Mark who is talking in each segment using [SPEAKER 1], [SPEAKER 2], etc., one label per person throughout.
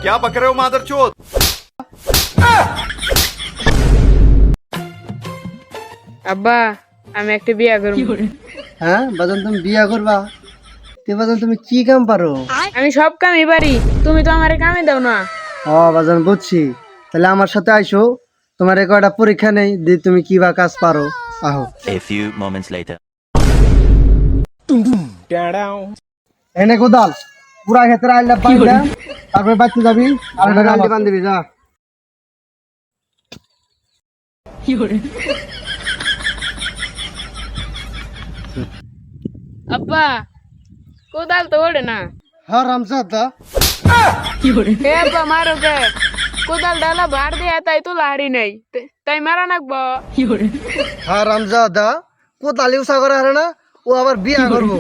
[SPEAKER 1] क्या बक रहे हो मादरचोद?
[SPEAKER 2] আব্বা আমি একটা বিয়া করব।
[SPEAKER 3] হ্যাঁ বাজান, তুমি বিয়া করবা? তে বাজান তুমি কি কাম পারো?
[SPEAKER 2] আমি সব কামই পারি, তুমি তো আমারে কামে দাও না।
[SPEAKER 3] ও বাজান বুঝছি, তাহলে আমার সাথে আইসো, তোমার কয়টা পরীক্ষা নেই যে তুমি কি বা কাজ পারো। আহো।
[SPEAKER 4] A few moments later.
[SPEAKER 3] এনে কোদাল পুরা ক্ষেত্রে আইলা বাইলা, তারপরে বাচ্চা যাবি আর এটা গালি বান্ধিবি যা।
[SPEAKER 2] আব্বা কোদাল তো ওড়ে না।
[SPEAKER 3] হ্যাঁ রামজাদা,
[SPEAKER 2] এ আব্বা মারো কে? কোদাল ডালা ভার দিয়া তাই তো লাড়ি নাই, তাই মারা নাকবো।
[SPEAKER 3] হ্যাঁ রামজাদা, কোদাল ইউসা করে হারে না, ও আবার বিয়া করবো।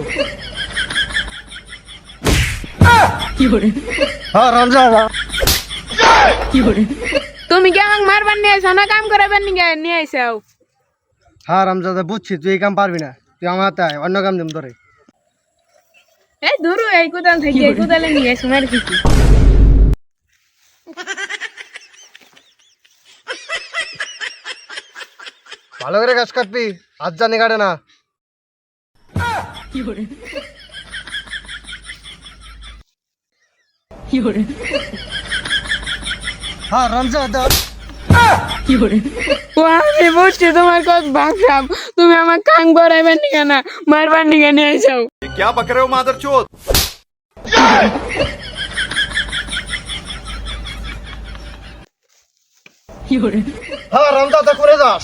[SPEAKER 3] হ্যাঁ রামজাদা,
[SPEAKER 2] তুমি কি আমাকে মারবার নিয়ে আইছো না কাম করাবার নিয়ে আইসাও?
[SPEAKER 3] হ্যাঁ রামজাদা বুঝছি, তুই এই কাম পারবি না, তুই আমার হাতে আয়, অন্য কাম দিম ধরে।
[SPEAKER 2] এই ধরো এই কোদাল থেকে এই কোদালে নিয়ে আসো মার কিছু।
[SPEAKER 3] ভালো করে গাছ কাটবি, হাত জানি কাটে না। হ্যাঁ রামজাদা,
[SPEAKER 2] ও আমি বুঝছি তোমার কত ভাবসাব, তুমি আমার কাম করাইবার নিয়ে না মারবার নিয়ে নিয়ে আইসাও।
[SPEAKER 1] ये क्या बक रहे हो मादरचोद?
[SPEAKER 3] হ্যাঁ রামজাদা করে যাস।